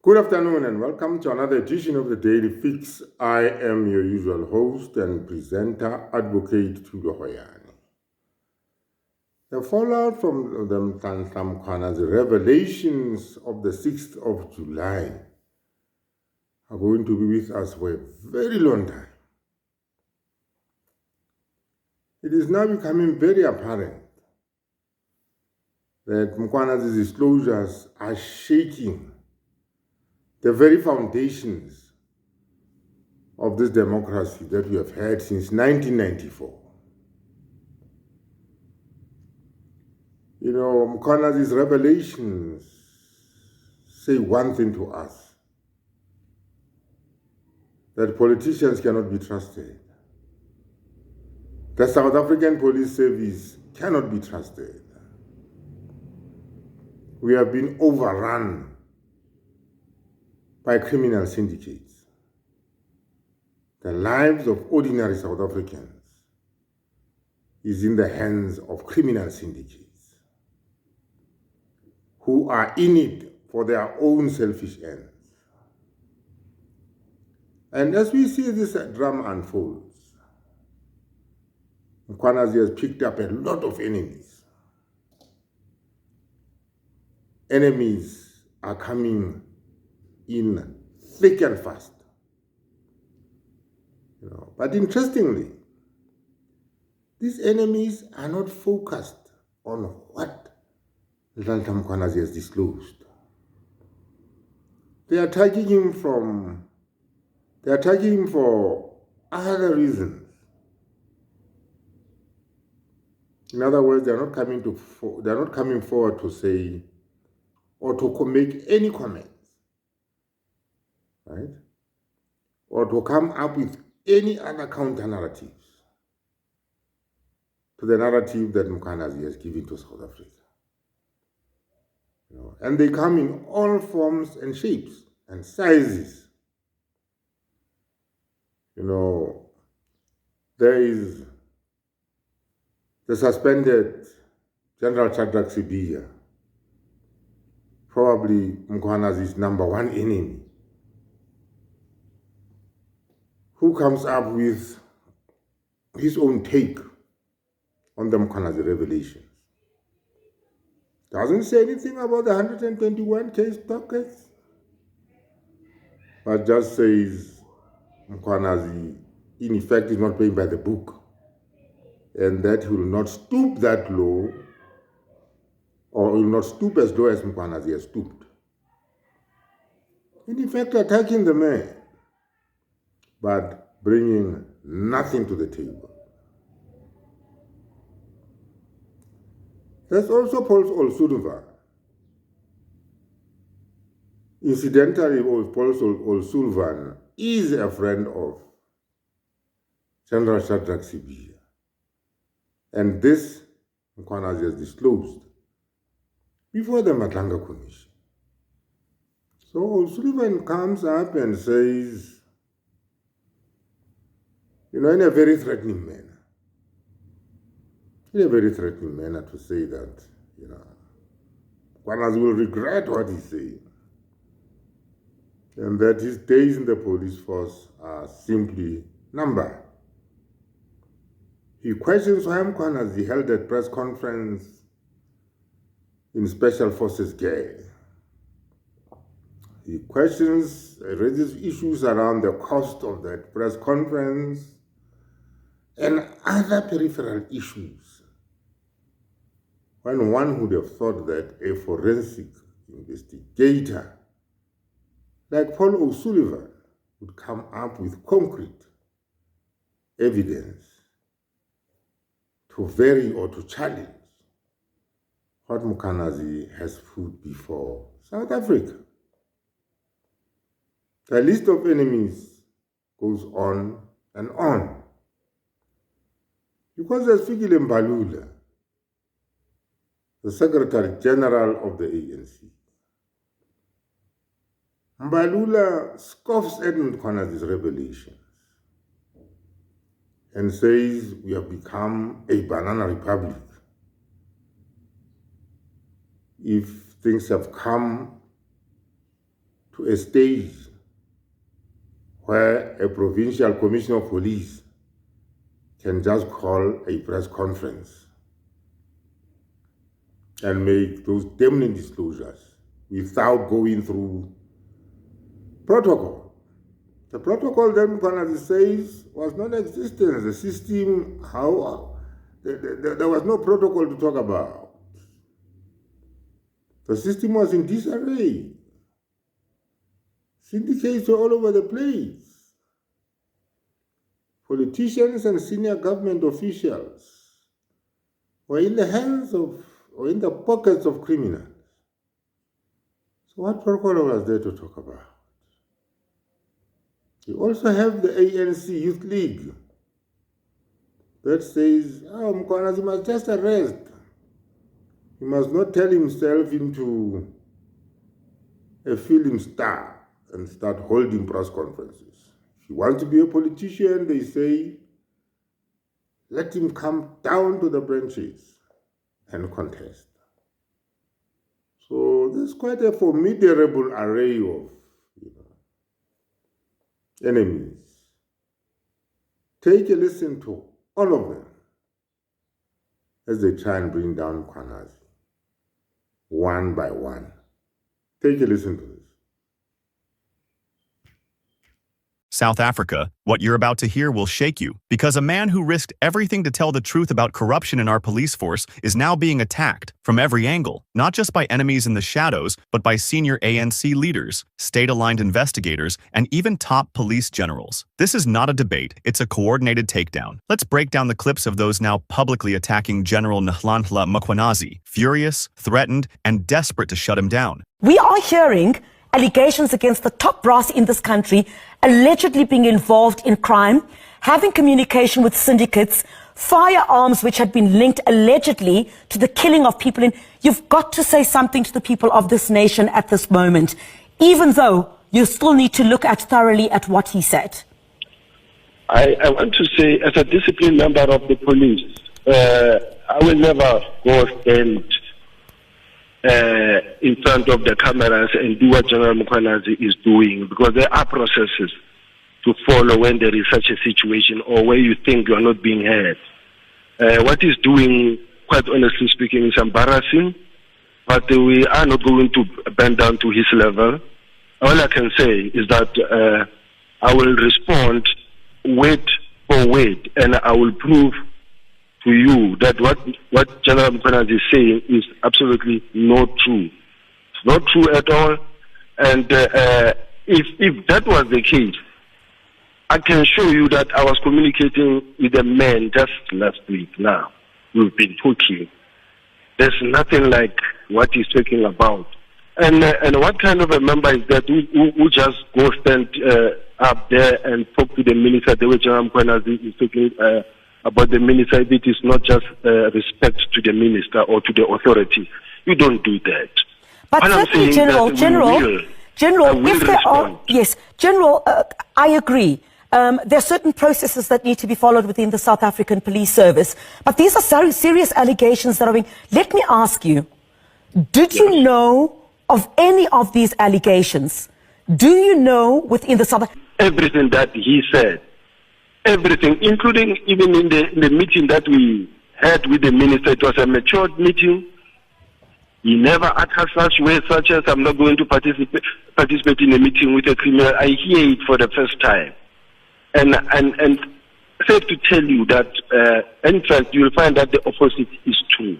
Good afternoon and welcome to another edition of the Daily Fix. I am your usual host and presenter, Advocate Tudo Hoyani. The fallout from the the revelations of the 6th of July are going to be with us for a very long time. It is now becoming very apparent that Mkwana's disclosures are shaking the very foundations of this democracy that we have had since 1994. You know, Mkwana's revelations say one thing to us, that politicians cannot be trusted. The South African Police Service cannot be trusted. We have been overrun by criminal syndicates. The lives of ordinary South Africans is in the hands of criminal syndicates who are in it for their own selfish ends. And as we see this drama unfolds, Mkwanazi has picked up a lot of enemies. Enemies are coming in thick and fast. But interestingly, these enemies are not focused on what Nhlanhla Mkwanazi has disclosed. They are attacking him for other reasons. In other words, they are not coming forward to say or to make any comments, right? Or to come up with any other counter narratives to the narrative that Mkwanazi has given to South Africa. And they come in all forms and shapes and sizes. There is the suspended General Sibiya, probably Mkwanazi's number one enemy, who comes up with his own take on the Mkwanazi revelations. Doesn't say anything about the 121 case dockets, but just says Mkwanazi, in effect, is not playing by the book, and that he will not stoop that low, or will not stoop as low as Mkwanazi has stooped. In effect, attacking the man, but bringing nothing to the table. There's also Paul Sullivan. Incidentally, Paul Sullivan is a friend of General Sibiya. And this Mkwanazi has disclosed before the Matlanga Commission. So Sullivan comes up and says, in a very threatening manner, to say that, Mkwanazi will regret what he's saying, and that his days in the police force are simply numbered. He questions why Mkwanazi held a press conference in Special Forces gear. He raises issues around the cost of that press conference and other peripheral issues, when one would have thought that a forensic investigator like Paul O'Sullivan would come up with concrete evidence to vary or to challenge what Mkwanazi has put before South Africa. The list of enemies goes on and on. Because there's Sibiya O Mbalula, the Secretary General of the ANC. Mbalula scoffs at Mkwanazi's revelations and says we have become a banana republic. If things have come to a stage where a provincial commissioner of police can just call a press conference and make those damning disclosures without going through protocol. The protocol that Mkhwanazi says was non-existent. The system, there was no protocol to talk about. The system was in disarray. Syndicates were all over the place. Politicians and senior government officials were in the hands of, or in the pockets of criminals. So what protocol was there to talk about? You also have the ANC Youth League that says, Mkhwanazi must just arrest. He must not turn himself into a film star and start holding press conferences. If he wants to be a politician, they say, let him come down to the branches and contest. So there's quite a formidable array of enemies. Take a listen to all of them as they try and bring down Mkhwanazi one by one. Take a listen to this. South Africa, what you're about to hear will shake you, because a man who risked everything to tell the truth about corruption in our police force is now being attacked from every angle, not just by enemies in the shadows, but by senior ANC leaders, state-aligned investigators, and even top police generals. This is not a debate, it's a coordinated takedown. Let's break down the clips of those now publicly attacking General Nhlanhla Mkhwanazi, furious, threatened, and desperate to shut him down. We are hearing allegations against the top brass in this country allegedly being involved in crime, having communication with syndicates, firearms which had been linked allegedly to the killing of people. You've got to say something to the people of this nation at this moment, even though you still need to look thoroughly at what he said. I want to say, as a disciplined member of the police, I will never go stand in front of the cameras and do what General Mkhwanazi is doing, because there are processes to follow when there is such a situation or where you think you are not being heard. What he's doing, quite honestly speaking, is embarrassing, but we are not going to bend down to his level. All I can say is that I will respond word for word, and I will prove to you that what General Mkhwanazi is saying is absolutely not true. It's not true at all. And if that was the case, I can show you that I was communicating with a man just last week now. We've been talking. There's nothing like what he's talking about. And what kind of a member is that who just go stand up there and talk to the minister the way General Mkhwanazi is talking about the minister? It is not just respect to the minister or to the authority. You don't do that. But certainly, General, if there are, yes, General, I agree. There are certain processes that need to be followed within the South African Police Service. But these are very serious allegations that are being... Let me ask you, did you know of any of these allegations? Do you know within the South... Everything that he said, everything, including even in the meeting that we had with the minister, it was a matured meeting. He never uttered such words such as, I'm not going to participate in a meeting with a criminal. I hear it for the first time. And safe to tell you that, in fact, you will find that the opposite is true.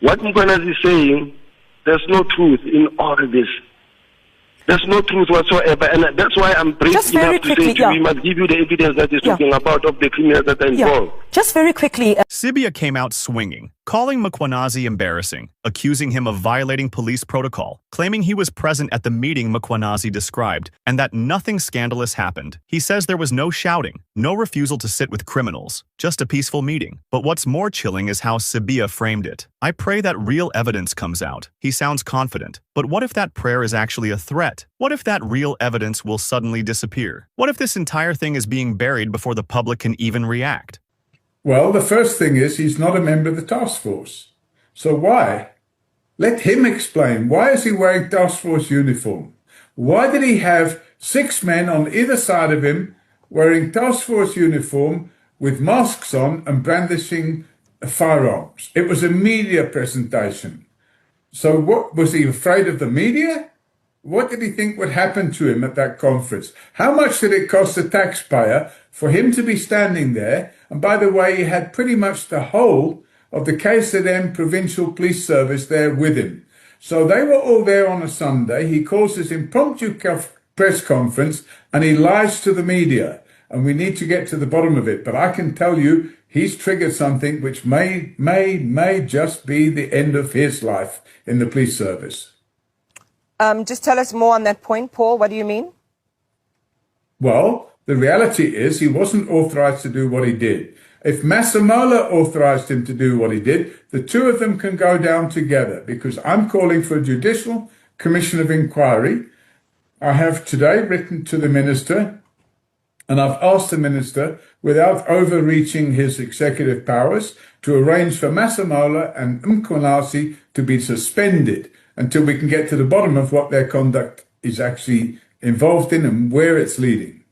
What Mkhwanazi is saying, there's no truth in all this. There's no truth whatsoever, and that's why I'm brave enough to say to you, we must give you the evidence that is talking about of the criminals that are involved. Just very quickly. Sibiya came out swinging, calling Mkhwanazi embarrassing, accusing him of violating police protocol, claiming he was present at the meeting Mkhwanazi described, and that nothing scandalous happened. He says there was no shouting, no refusal to sit with criminals, just a peaceful meeting. But what's more chilling is how Sibiya framed it. I pray that real evidence comes out. He sounds confident. But what if that prayer is actually a threat? What if that real evidence will suddenly disappear? What if this entire thing is being buried before the public can even react? Well, the first thing is he's not a member of the task force. So why? Let him explain. Why is he wearing task force uniform? Why did he have 6 men on either side of him wearing task force uniform with masks on and brandishing firearms? It was a media presentation. So what, was he afraid of the media? What did he think would happen to him at that conference? How much did it cost the taxpayer for him to be standing there? And by the way, he had pretty much the whole of the KZN Provincial Police Service there with him. So they were all there on a Sunday. He calls this impromptu press conference and he lies to the media. And we need to get to the bottom of it. But I can tell you, he's triggered something which may just be the end of his life in the police service. Just tell us more on that point, Paul. What do you mean? Well, the reality is he wasn't authorized to do what he did. If Masemola authorized him to do what he did, the two of them can go down together, because I'm calling for a judicial commission of inquiry. I have today written to the minister, and I've asked the minister, without overreaching his executive powers, to arrange for Masemola and Mkhwanazi to be suspended until we can get to the bottom of what their conduct is actually involved in and where it's leading.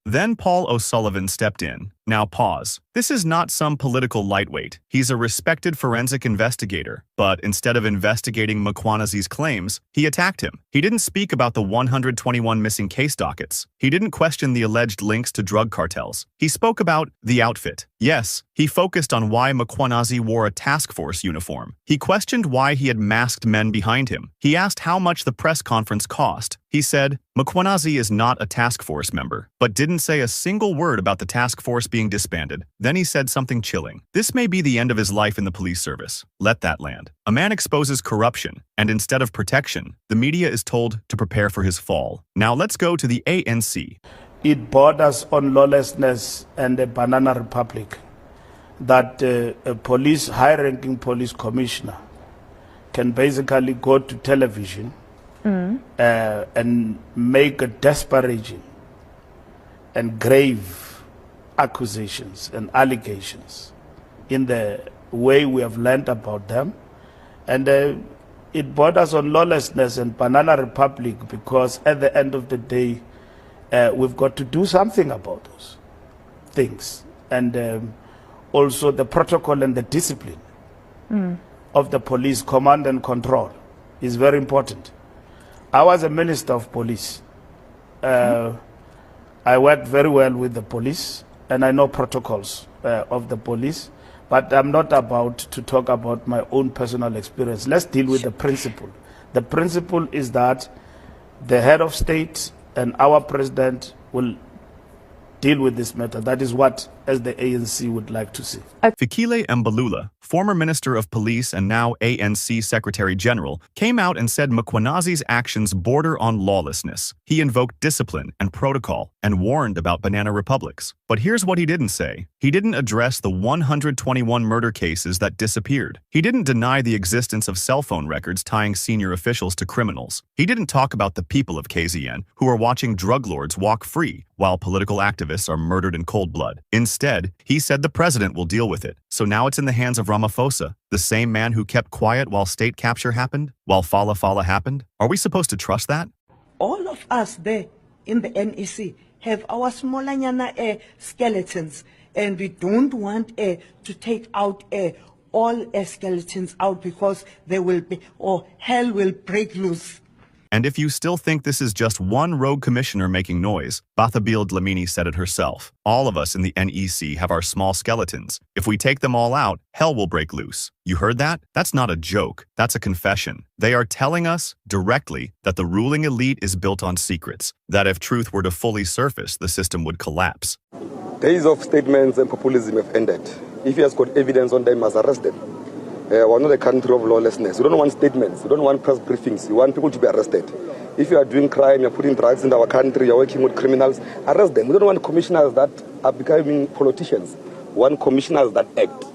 Then Paul O'Sullivan stepped in. Now pause. This is not some political lightweight. He's a respected forensic investigator. But instead of investigating Mkhwanazi's claims, he attacked him. He didn't speak about the 121 missing case dockets. He didn't question the alleged links to drug cartels. He spoke about the outfit. Yes, he focused on why Mkhwanazi wore a task force uniform. He questioned why he had masked men behind him. He asked how much the press conference cost. He said, Mkhwanazi is not a task force member, but didn't say a single word about the task force being disbanded. Then he said something chilling. This may be the end of his life in the police service. Let that land. A man exposes corruption, and instead of protection, the media is told to prepare for his fall. Now let's go to the ANC. It borders on lawlessness and a banana republic that a high-ranking police commissioner can basically go to television and make a disparaging and grave accusations and allegations in the way we have learned about them. And it borders on lawlessness and banana republic, because at the end of the day, we've got to do something about those things. And also the protocol and the discipline of the police command and control is very important. I was a minister of police. I worked very well with the police, and I know protocols of the police, but I'm not about to talk about my own personal experience. Let's deal with the principle. The principle is that the head of state and our president will deal with this matter. That is what, as the ANC, would like to see. Sibiya O Mbalula, former Minister of Police and now ANC Secretary General, came out and said Mkhwanazi's actions border on lawlessness. He invoked discipline and protocol and warned about banana republics. But here's what he didn't say. He didn't address the 121 murder cases that disappeared. He didn't deny the existence of cell phone records tying senior officials to criminals. He didn't talk about the people of KZN who are watching drug lords walk free while political activists are murdered in cold blood. Instead, he said the president will deal with it. So now it's in the hands of Ramaphosa, the same man who kept quiet while state capture happened, while Fala happened. Are we supposed to trust that? All of us there in the NEC have our smaller nyana skeletons, and we don't want to take out all skeletons out, because there will be, or hell will break loose. And if you still think this is just one rogue commissioner making noise, Bathabil Dlamini said it herself. All of us in the NEC have our small skeletons. If we take them all out, hell will break loose. You heard that? That's not a joke. That's a confession. They are telling us directly that the ruling elite is built on secrets, that if truth were to fully surface, the system would collapse. Days of statements and populism have ended. If he has got evidence on them, he must arrest them. We're not a country of lawlessness. We don't want statements. We don't want press briefings. We want people to be arrested. If you are doing crime, you're putting drugs in our country, you're working with criminals, arrest them. We don't want commissioners that are becoming politicians. We want commissioners that act.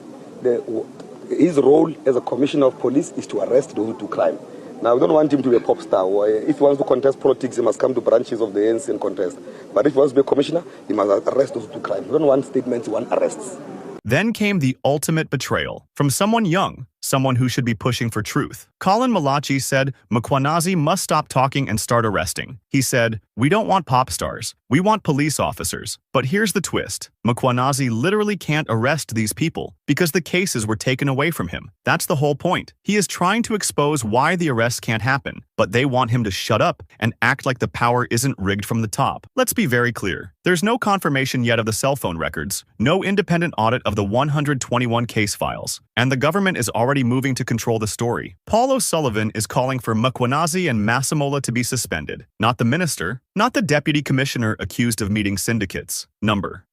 His role as a commissioner of police is to arrest those who do crime. Now, we don't want him to be a pop star. If he wants to contest politics, he must come to branches of the ANC and contest. But if he wants to be a commissioner, he must arrest those who do crime. We don't want statements, we want arrests. Then came the ultimate betrayal from someone young, someone who should be pushing for truth. Colin Malachi said Mkhwanazi must stop talking and start arresting. He said, "We don't want pop stars. We want police officers." But here's the twist. Mkhwanazi literally can't arrest these people because the cases were taken away from him. That's the whole point. He is trying to expose why the arrests can't happen, but they want him to shut up and act like the power isn't rigged from the top. Let's be very clear. There's no confirmation yet of the cell phone records, no independent audit of the 121 case files, and the government is already moving to control the story. Paul O'Sullivan is calling for Mkhwanazi and Masemola to be suspended, not the minister, not the deputy commissioner accused of meeting syndicates.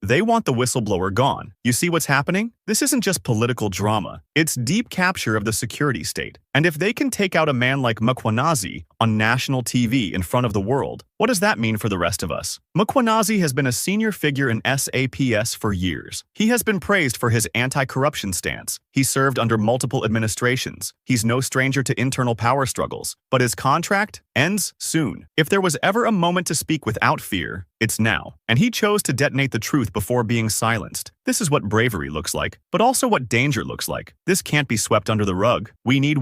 They want the whistleblower gone. You see what's happening? This isn't just political drama. It's deep capture of the security state. And if they can take out a man like Mkhwanazi on national TV in front of the world, what does that mean for the rest of us? Mkhwanazi has been a senior figure in SAPS for years. He has been praised for his anti-corruption stance. He served under multiple administrations. He's no stranger to internal power struggles. But his contract ends soon. If there was ever a moment to speak without fear, it's now. And he chose to detonate the truth before being silenced. This is what bravery looks like, but also what danger looks like. This can't be swept under the rug. We need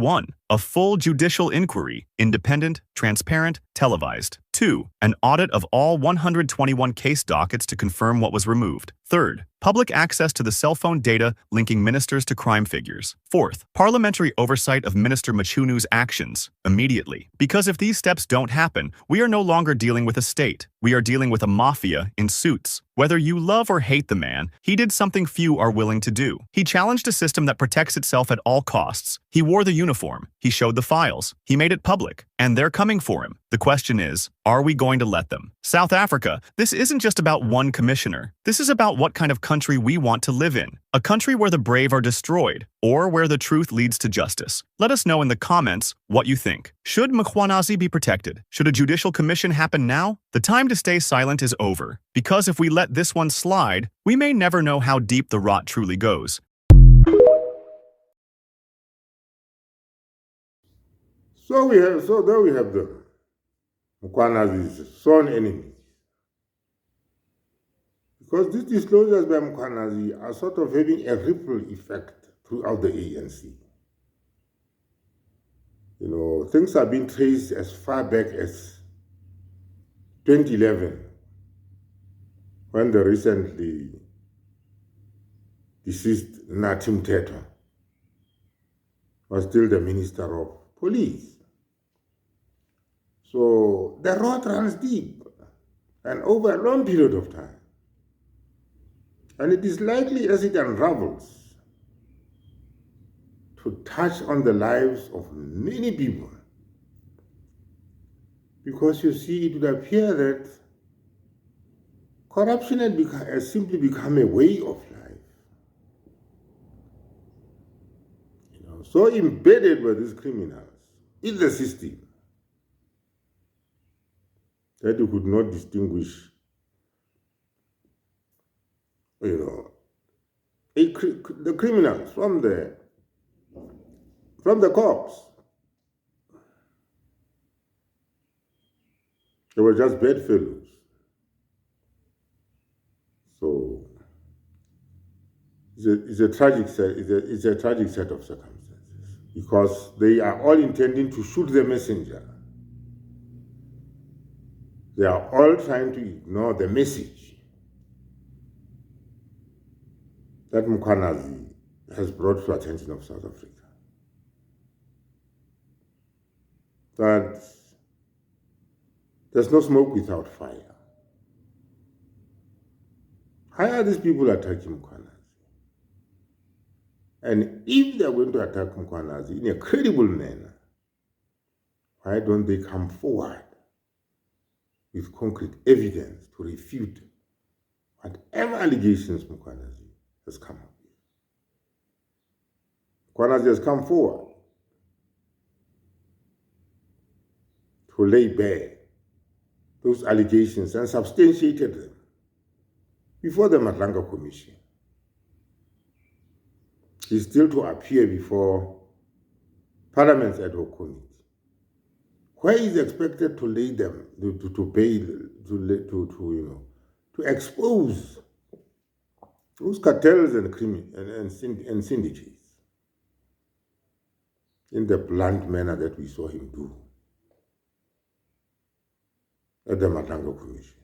a full judicial inquiry, independent, transparent, televised. 2. An audit of all 121 case dockets to confirm what was removed. 3rd, public access to the cell phone data linking ministers to crime figures. 4th, parliamentary oversight of Minister Machunu's actions immediately. Because if these steps don't happen, we are no longer dealing with a state. We are dealing with a mafia in suits. Whether you love or hate the man, he did something few are willing to do. He challenged a system that protects itself at all costs. He wore the uniform. He showed the files. He made it public. And they're coming for him. The question is, are we going to let them? South Africa, this isn't just about one commissioner. This is about what kind of country we want to live in. A country where the brave are destroyed, or where the truth leads to justice. Let us know in the comments what you think. Should Mkhwanazi be protected? Should a judicial commission happen now? The time to stay silent is over. Because if we let this one slide, we may never know how deep the rot truly goes. So there we have the Mkhwanazi's sworn enemies. Because these disclosures by Mkhwanazi are sort of having a ripple effect throughout the ANC. You know, things are being traced as far back as 2011, when the recently deceased Nathi Mthethwa was still the Minister of Police. So the rot runs deep and over a long period of time. And it is likely, as it unravels, to touch on the lives of many people. Because you see, it would appear that corruption has simply become a way of life. You know, so embedded by these criminals in the system that you could not distinguish, you know, the criminals from the cops. They were just bedfellows. So it's a tragic set of circumstances, because they are all intending to shoot the messenger. They are all trying to ignore the message that Mkhwanazi has brought to attention of South Africa. That there's no smoke without fire. Why are these people attacking Mkhwanazi? And if they're going to attack Mkhwanazi in a credible manner, why don't they come forward with concrete evidence to refute whatever allegations Mkhwanazi has come up with? Mkhwanazi has come forward to lay bare those allegations and substantiated them before the Matlanga Commission. He's still to appear before Parliament's ad hoc committee, where he's expected to lay them, to expose those cartels and syndicates. in the blunt manner that we saw him do at the Matanga Commission.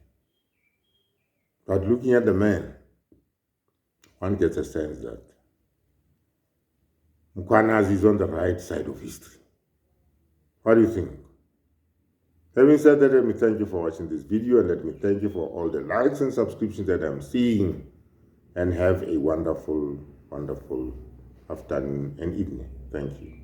But looking at the man, one gets a sense that Mkwanazi is on the right side of history. What do you think? Having said that, let me thank you for watching this video, and let me thank you for all the likes and subscriptions that I'm seeing, and have a wonderful, wonderful afternoon and evening. Thank you.